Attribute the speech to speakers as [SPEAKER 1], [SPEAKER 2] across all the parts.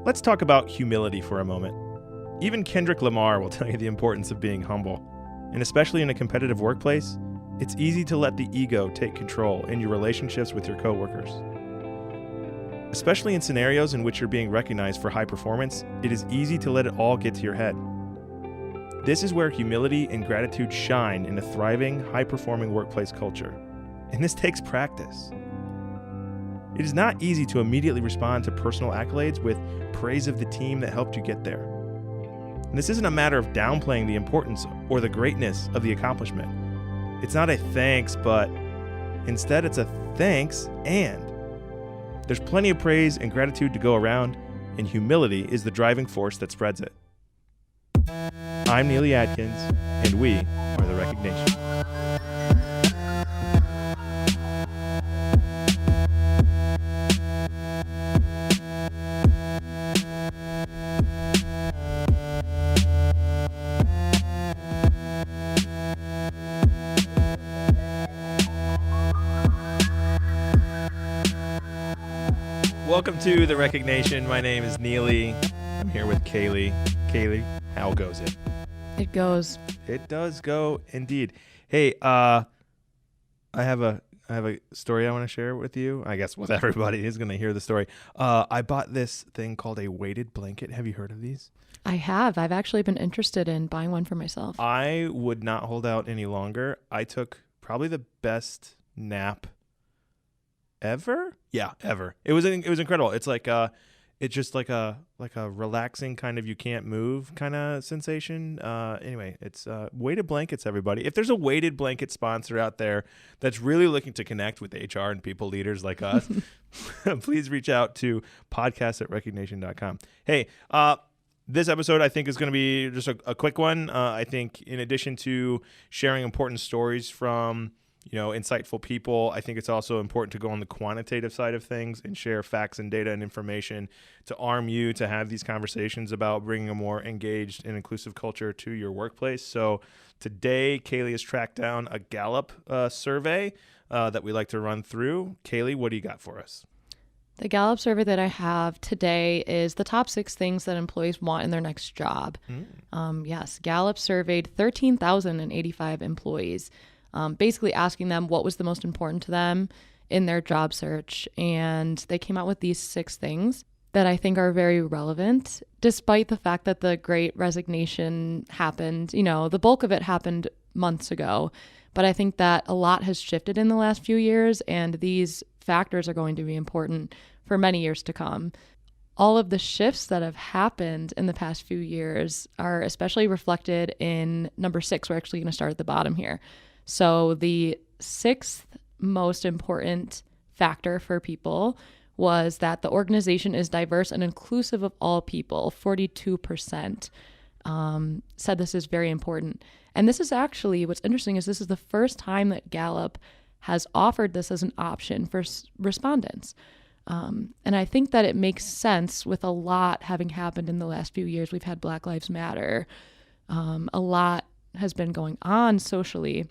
[SPEAKER 1] Let's talk about humility for a moment. Even Kendrick Lamar will tell you the importance of being humble. And especially in a competitive workplace, it's easy to let the ego take control in your relationships with your coworkers. Especially in scenarios in which you're being recognized for high performance, it is easy to let it all get to your head. This is where humility and gratitude shine in a thriving, high-performing workplace culture. And this takes practice. It is not easy to immediately respond to personal accolades with praise of the team that helped you get there. And this isn't a matter of downplaying the importance or the greatness of the accomplishment. It's not a thanks, but instead it's a thanks and. There's plenty of praise and gratitude to go around, and humility is the driving force that spreads it. I'm Neely Adkins, and we are The Recognition. Welcome to The Recognition. My name is Neely. I'm here with Kailey. Kailey, how goes it?
[SPEAKER 2] It goes.
[SPEAKER 1] It does go indeed. Hey, I have a story I want to share with you. I guess with everybody who's going to hear the story. I bought this thing called a weighted blanket. Have you heard of these?
[SPEAKER 2] I have. I've actually been interested in buying one for myself.
[SPEAKER 1] I would not hold out any longer. I took probably the best nap ever. Yeah, ever. It was incredible. It's like it's just like a relaxing kind of you can't move kind of sensation. Anyway, it's weighted blankets, everybody. If there's a weighted blanket sponsor out there that's really looking to connect with HR and people leaders like us, please reach out to podcast@recognition.com. Hey, this episode I think is going to be just a quick one. I think in addition to sharing important stories from insightful people, I think it's also important to go on the quantitative side of things and share facts and data and information to arm you to have these conversations about bringing a more engaged and inclusive culture to your workplace. So today, Kailey has tracked down a Gallup survey that we like to run through. Kailey, what do you got for us?
[SPEAKER 2] The Gallup survey that I have today is the top 6 things that employees want in their next job. Yes, Gallup surveyed 13,085 employees. Basically asking them what was the most important to them in their job search. And they came out with these 6 things that I think are very relevant, despite the fact that the Great Resignation happened. The bulk of it happened months ago. But I think that a lot has shifted in the last few years, and these factors are going to be important for many years to come. All of the shifts that have happened in the past few years are especially reflected in number 6. We're actually going to start at the bottom here. So the 6th most important factor for people was that the organization is diverse and inclusive of all people. 42% said this is very important. And this is actually, what's interesting is this is the first time that Gallup has offered this as an option for respondents. And I think that it makes sense with a lot having happened in the last few years. We've had Black Lives Matter. A lot has been going on socially.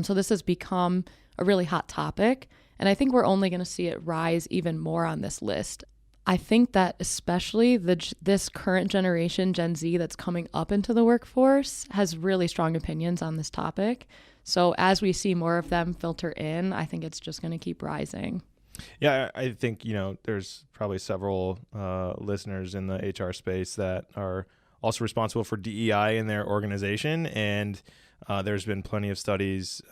[SPEAKER 2] So this has become a really hot topic, and I think we're only going to see it rise even more on this list. I think that especially this current generation, Gen Z, that's coming up into the workforce has really strong opinions on this topic. So as we see more of them filter in, I think it's just going to keep rising.
[SPEAKER 1] Yeah, I think, there's probably several listeners in the HR space that are also responsible for DEI in their organization, and there's been plenty of studies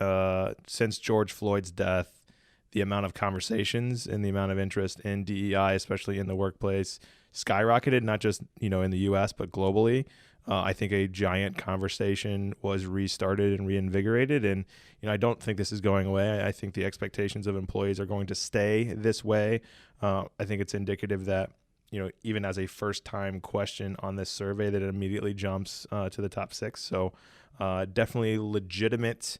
[SPEAKER 1] since George Floyd's death. The amount of conversations and the amount of interest in DEI, especially in the workplace, skyrocketed, not just, in the U.S., but globally. I think a giant conversation was restarted and reinvigorated. And, I don't think this is going away. I think the expectations of employees are going to stay this way. I think it's indicative that, even as a first-time question on this survey, that it immediately jumps to the top 6. So definitely legitimate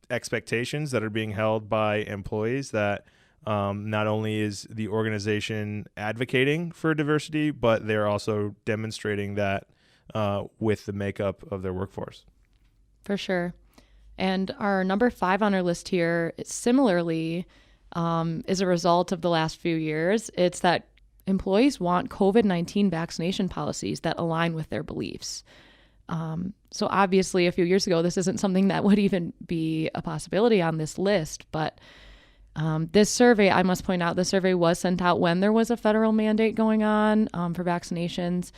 [SPEAKER 1] expectations that are being held by employees that not only is the organization advocating for diversity, but they're also demonstrating that with the makeup of their workforce.
[SPEAKER 2] For sure. And our number 5 on our list here, similarly, is a result of the last few years. It's that employees want COVID-19 vaccination policies that align with their beliefs. So obviously a few years ago, this isn't something that would even be a possibility on this list, but this survey, I must point out, the survey was sent out when there was a federal mandate going on for vaccinations,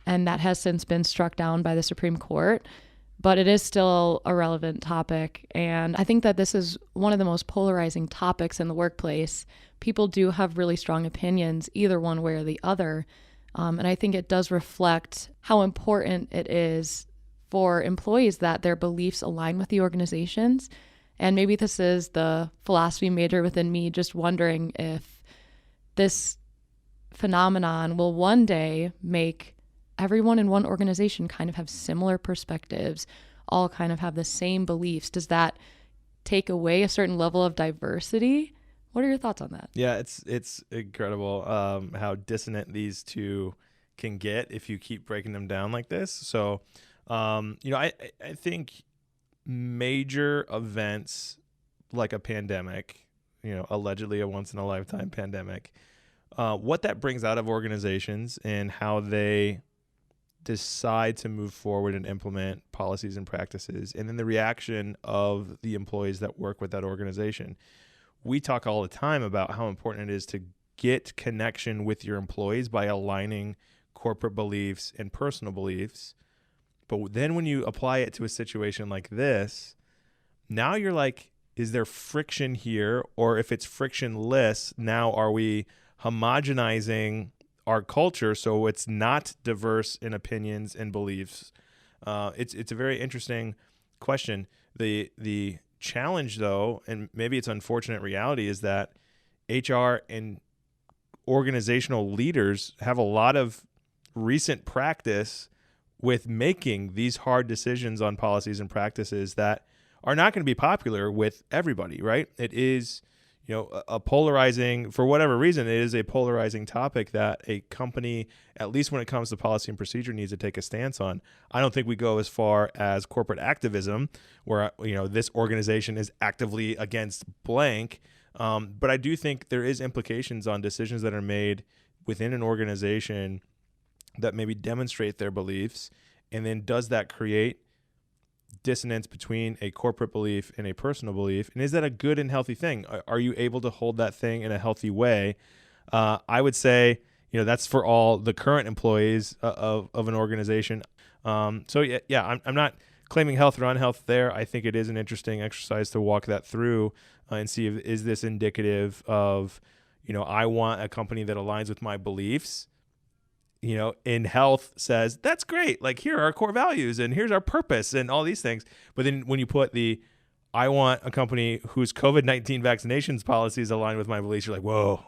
[SPEAKER 2] and that has since been struck down by the Supreme Court. But it is still a relevant topic, and I think that this is one of the most polarizing topics in the workplace. People do have really strong opinions, either one way or the other, and I think it does reflect how important it is for employees that their beliefs align with the organization's. And maybe this is the philosophy major within me just wondering if this phenomenon will one day make everyone in one organization kind of have similar perspectives, all kind of have the same beliefs. Does that take away a certain level of diversity? What are your thoughts on that?
[SPEAKER 1] Yeah, it's incredible how dissonant these two can get if you keep breaking them down like this. So, I think major events like a pandemic, allegedly a once in a lifetime pandemic, what that brings out of organizations and how they decide to move forward and implement policies and practices, and then the reaction of the employees that work with that organization. We talk all the time about how important it is to get connection with your employees by aligning corporate beliefs and personal beliefs. But then when you apply it to a situation like this, now you're like, is there friction here? Or if it's frictionless, now are we homogenizing our culture so it's not diverse in opinions and beliefs? It's a very interesting question. The challenge, though, and maybe it's unfortunate reality, is that HR and organizational leaders have a lot of recent practice with making these hard decisions on policies and practices that are not going to be popular with everybody, right? It is, a polarizing, for whatever reason, it is a polarizing topic that a company, at least when it comes to policy and procedure, needs to take a stance on. I don't think we go as far as corporate activism where, this organization is actively against blank. But I do think there is implications on decisions that are made within an organization that maybe demonstrate their beliefs, and then does that create dissonance between a corporate belief and a personal belief? And is that a good and healthy thing? Are you able to hold that thing in a healthy way? I would say, that's for all the current employees of an organization. I'm not claiming health or unhealth there. I think it is an interesting exercise to walk that through and see is this indicative of, I want a company that aligns with my beliefs. In health says, that's great. Like, here are our core values and here's our purpose and all these things. But then when you put I want a company whose COVID-19 vaccinations policies align with my beliefs, you're like, whoa.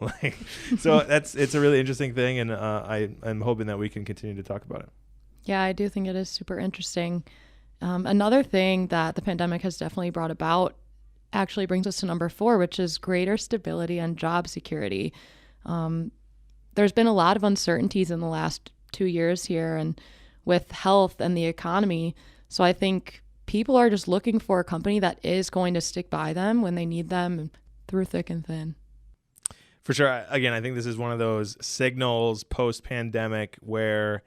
[SPEAKER 1] So it's a really interesting thing. And I'm hoping that we can continue to talk about it.
[SPEAKER 2] Yeah, I do think it is super interesting. Another thing that the pandemic has definitely brought about actually brings us to number 4, which is greater stability and job security. There's been a lot of uncertainties in the last 2 years here and with health and the economy. So I think people are just looking for a company that is going to stick by them when they need them through thick and thin.
[SPEAKER 1] For sure. Again, I think this is one of those signals post-pandemic where,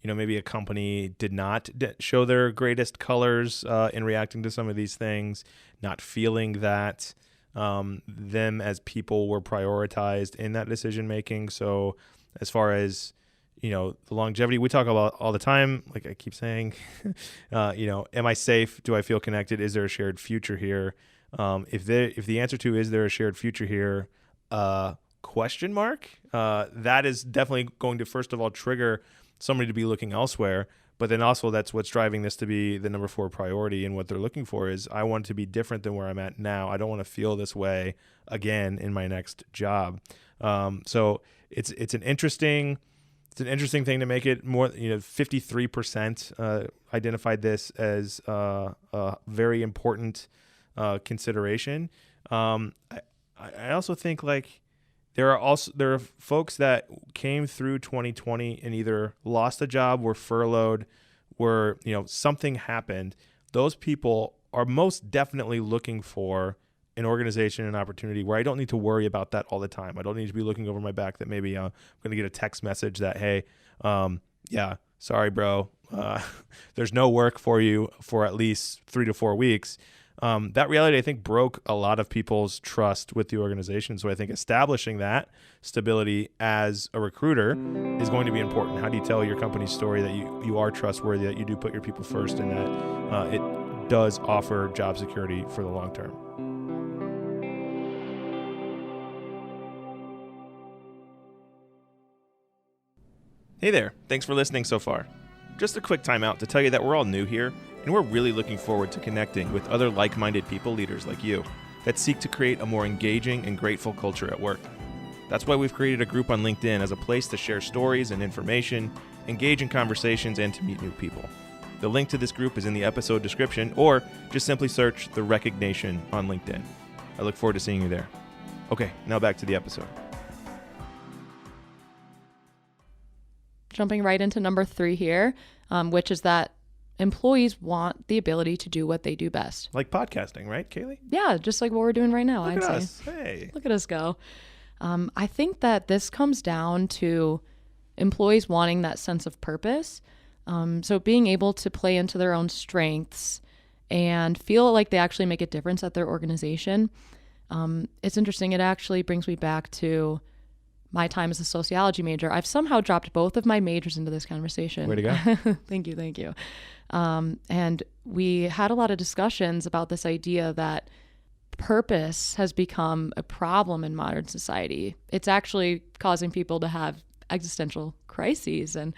[SPEAKER 1] maybe a company did not show their greatest colors in reacting to some of these things, not feeling that them as people were prioritized in that decision making. So as far as the longevity we talk about all the time, like I keep saying, am I safe? Do I feel connected? Is there a shared future here? If the answer to is there a shared future here, question mark, that is definitely going to first of all trigger somebody to be looking elsewhere. But then also that's what's driving this to be the number 4 priority, and what they're looking for is I want to be different than where I'm at now. I don't want to feel this way again in my next job. So it's an interesting thing to make it more. 53% identified this as a very important consideration. I also think there are folks that came through 2020 and either lost a job, were furloughed, something happened. Those people are most definitely looking for an organization, an opportunity where I don't need to worry about that all the time. I don't need to be looking over my back that maybe I'm going to get a text message that, hey, yeah, sorry, bro. There's no work for you for at least 3 to 4 weeks. That reality, I think, broke a lot of people's trust with the organization. So I think establishing that stability as a recruiter is going to be important. How do you tell your company's story that you are trustworthy, that you do put your people first, and that it does offer job security for the long term? Hey there, thanks for listening so far. Just a quick timeout to tell you that we're all new here, and we're really looking forward to connecting with other like-minded people leaders like you that seek to create a more engaging and grateful culture at work. That's why we've created a group on LinkedIn as a place to share stories and information, engage in conversations, and to meet new people. The link to this group is in the episode description, or just simply search The Recognition on LinkedIn. I look forward to seeing you there. Okay, now back to the episode.
[SPEAKER 2] Jumping right into number 3 here, which is that employees want the ability to do what they do best.
[SPEAKER 1] Like podcasting, right, Kailey?
[SPEAKER 2] Yeah, just like what we're doing right now,
[SPEAKER 1] Look
[SPEAKER 2] I'd
[SPEAKER 1] at
[SPEAKER 2] say.
[SPEAKER 1] us. Hey.
[SPEAKER 2] Look at us go. I think that this comes down to employees wanting that sense of purpose. So being able to play into their own strengths and feel like they actually make a difference at their organization. It's interesting. It actually brings me back to my time as a sociology major. I've somehow dropped both of my majors into this conversation.
[SPEAKER 1] Way to go.
[SPEAKER 2] Thank you. And we had a lot of discussions about this idea that purpose has become a problem in modern society. It's actually causing people to have existential crises. And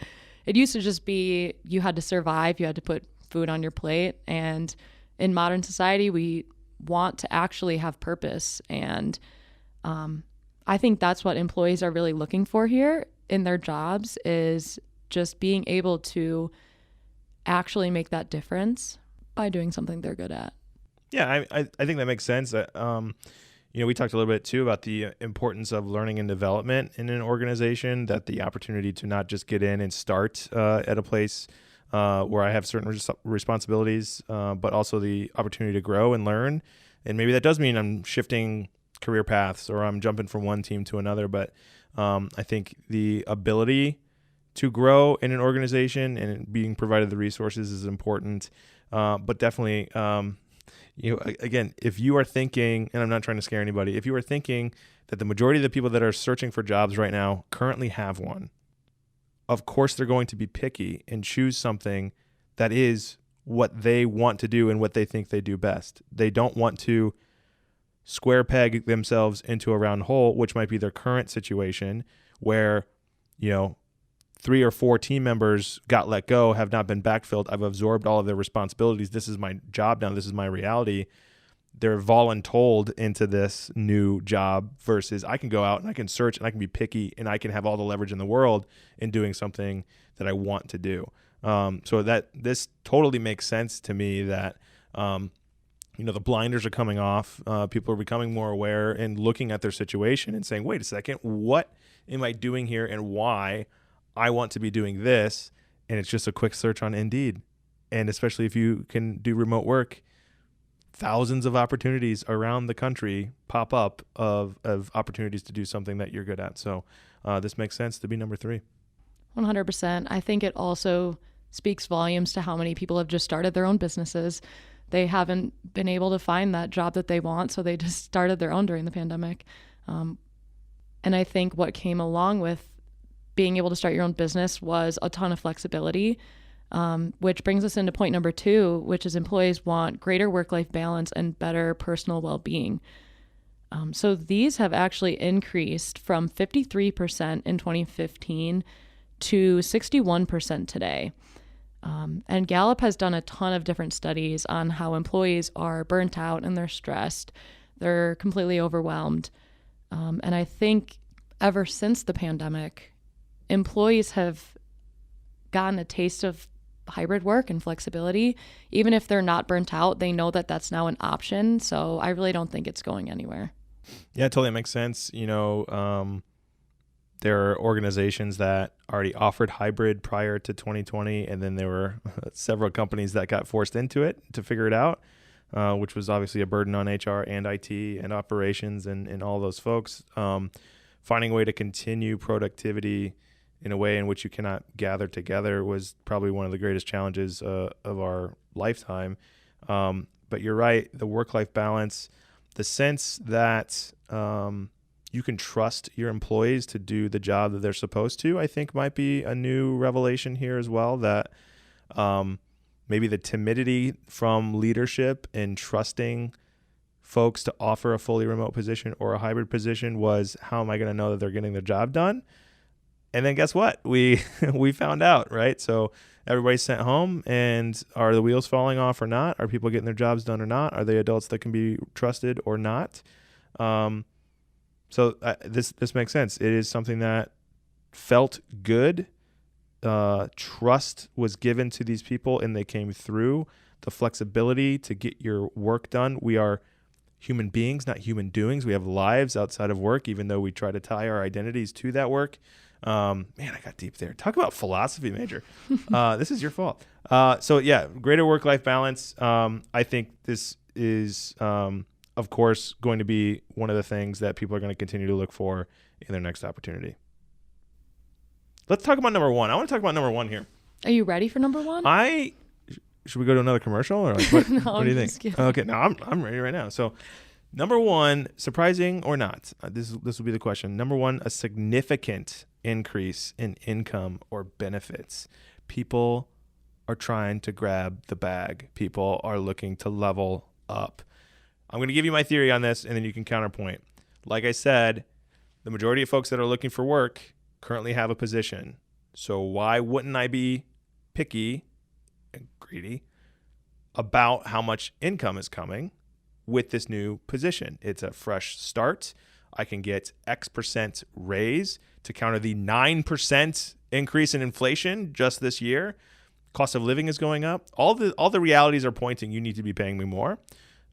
[SPEAKER 2] it used to just be you had to survive, you had to put food on your plate. And in modern society, we want to actually have purpose. And I think that's what employees are really looking for here in their jobs, is just being able to actually make that difference by doing something they're good at.
[SPEAKER 1] Yeah, I think that makes sense. We talked a little bit too about the importance of learning and development in an organization, that the opportunity to not just get in and start at a place where I have certain responsibilities, but also the opportunity to grow and learn. And maybe that does mean I'm shifting career paths or I'm jumping from one team to another. But I think the ability to grow in an organization and being provided the resources is important. But definitely, again, if you are thinking, and I'm not trying to scare anybody, if you are thinking that the majority of the people that are searching for jobs right now currently have one, of course they're going to be picky and choose something that is what they want to do and what they think they do best. They don't want to square peg themselves into a round hole, which might be their current situation where, 3 or 4 team members got let go, have not been backfilled. I've absorbed all of their responsibilities. This is my job now. This is my reality. They're voluntold into this new job versus I can go out and I can search and I can be picky and I can have all the leverage in the world in doing something that I want to do. So that this totally makes sense to me that, the blinders are coming off. People are becoming more aware and looking at their situation and saying, wait a second, what am I doing here and why I want to be doing this? And it's just a quick search on Indeed. And especially if you can do remote work, thousands of opportunities around the country pop up of opportunities to do something that you're good at. So this makes sense to be number 3.
[SPEAKER 2] 100%. I think it also speaks volumes to how many people have just started their own businesses. They haven't been able to find that job that they want, so they just started their own during the pandemic. And I think what came along with being able to start your own business was a ton of flexibility, which brings us into point number 2, which is employees want greater work-life balance and better personal well-being. So these have actually increased from 53% in 2015 to 61% today. And Gallup has done a ton of different studies on how employees are burnt out and they're stressed. They're completely overwhelmed. And I think ever since the pandemic, employees have gotten a taste of hybrid work and flexibility. Even if they're not burnt out, they know that that's now an option. So I really don't think it's going anywhere.
[SPEAKER 1] Yeah, totally makes sense. There are organizations that already offered hybrid prior to 2020, and then there were several companies that got forced into it to figure it out. which was obviously a burden on HR and IT and operations and all those folks. Finding a way to continue productivity in a way in which you cannot gather together was probably one of the greatest challenges of our lifetime. But you're right, the work-life balance, the sense that you can trust your employees to do the job that they're supposed to, I think might be a new revelation here as well, that maybe the timidity from leadership in trusting folks to offer a fully remote position or a hybrid position was, how am I going to know that they're getting their job done? And then guess what? We found out, right? So everybody's sent home, and are the wheels falling off or not? Are people getting their jobs done or not? Are they adults that can be trusted or not? So this makes sense. It is something that felt good. Trust was given to these people, and they came through. The flexibility to get your work done. We are human beings, not human doings. We have lives outside of work, even though we try to tie our identities to that work. Man, I got deep there. Talk about philosophy major. This is your fault. So yeah, greater work-life balance. I think this is, of course, going to be one of the things that people are going to continue to look for in their next opportunity. Let's talk about number one. I want to talk about number one here.
[SPEAKER 2] Are you ready for number one?
[SPEAKER 1] Should we go to another commercial, or like, what,
[SPEAKER 2] No,
[SPEAKER 1] what do you think?
[SPEAKER 2] kidding.
[SPEAKER 1] Okay, no, I'm ready right now. So, number one, surprising or not, this will be the question. Number one, a significant increase in income or benefits. People are trying to grab the bag. People are looking to level up. I'm going to give you my theory on this, and then you can counterpoint. Like I said, the majority of folks that are looking for work currently have a position. So why wouldn't I be picky and greedy about how much income is coming with this new position? It's a fresh start. I can get X% raise to counter the 9% increase in inflation just this year. Cost of living is going up. All the realities are pointing, you need to be paying me more.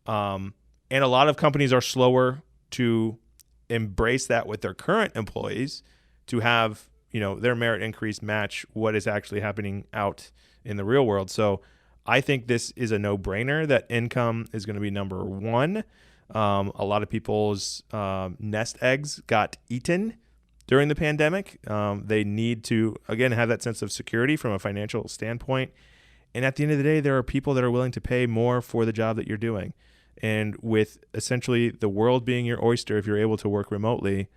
[SPEAKER 1] And a lot of companies are slower to embrace that with their current employees, to have, their merit increase match what is actually happening out in the real world. So I think this is a no-brainer that income is going to be number one. A lot of people's nest eggs got eaten during the pandemic. They need to, again, have that sense of security from a financial standpoint. And at the end of the day, there are people that are willing to pay more for the job that you're doing. And with essentially the world being your oyster, if you're able to work remotely,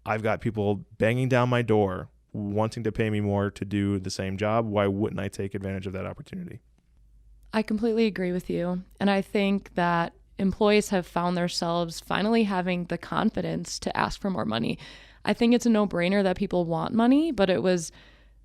[SPEAKER 1] I've got people banging down my door wanting to pay me more to do the same job. Why wouldn't I take advantage of that opportunity?
[SPEAKER 2] I completely agree with you. And I think that employees have found themselves finally having the confidence to ask for more money. I think it's a no-brainer that people want money, but it was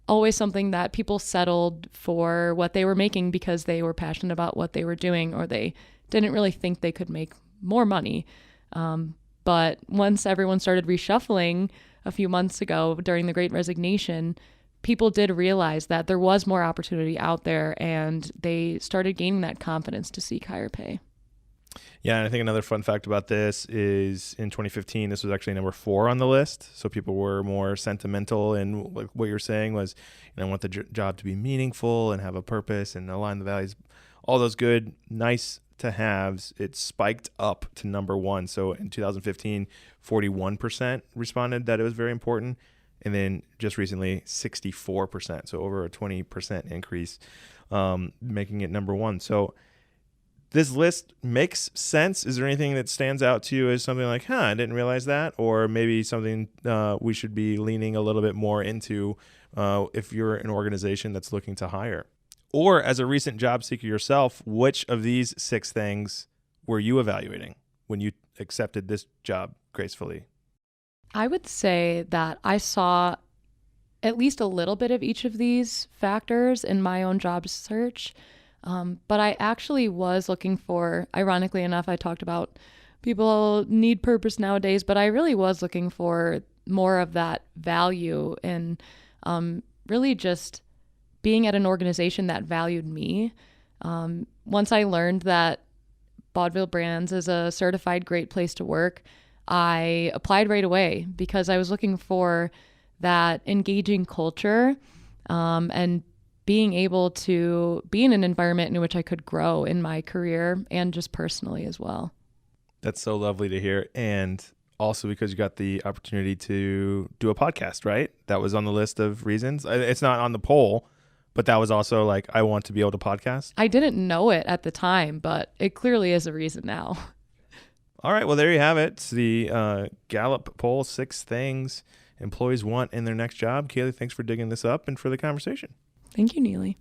[SPEAKER 2] always something that people settled for what they were making because they were passionate about what they were doing, or they didn't really think they could make more money. But once everyone started reshuffling a few months ago during the Great Resignation, people did realize that there was more opportunity out there, and they started gaining that confidence to seek higher pay.
[SPEAKER 1] Yeah, and I think another fun fact about this is in 2015, this was actually number 4 on the list. So people were more sentimental, and what you're saying was, I want the job to be meaningful and have a purpose and align the values, all those good, nice to haves. It spiked up to number 1. So in 2015, 41% responded that it was very important. And then just recently, 64%. So over a 20% increase, making it number 1. So this list makes sense. Is there anything that stands out to you as something like, I didn't realize that? Or maybe something we should be leaning a little bit more into if you're an organization that's looking to hire? Or as a recent job seeker yourself, which of these 6 things were you evaluating when you accepted this job gracefully?
[SPEAKER 2] I would say that I saw at least a little bit of each of these factors in my own job search. But I actually was looking for, ironically enough, I talked about people need purpose nowadays, but I really was looking for more of that value and really just being at an organization that valued me. Once I learned that Vaudeville Brands is a certified great place to work, I applied right away because I was looking for that engaging culture and being able to be in an environment in which I could grow in my career and just personally as well.
[SPEAKER 1] That's so lovely to hear. And also because you got the opportunity to do a podcast, right? That was on the list of reasons. It's not on the poll, but that was also like, I want to be able to podcast.
[SPEAKER 2] I didn't know it at the time, but it clearly is a reason now.
[SPEAKER 1] All right. Well, there you have it. It's the Gallup poll, 6 things employees want in their next job. Kailey, thanks for digging this up and for the conversation.
[SPEAKER 2] Thank you, Neely.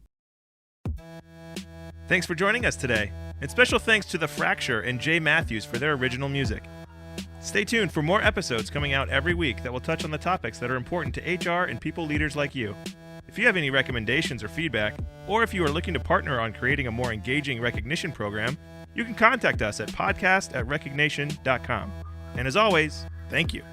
[SPEAKER 1] Thanks for joining us today. And special thanks to The Fracture and Jay Matthews for their original music. Stay tuned for more episodes coming out every week that will touch on the topics that are important to HR and people leaders like you. If you have any recommendations or feedback, or if you are looking to partner on creating a more engaging recognition program, you can contact us at podcast@recognition.com. And as always, thank you.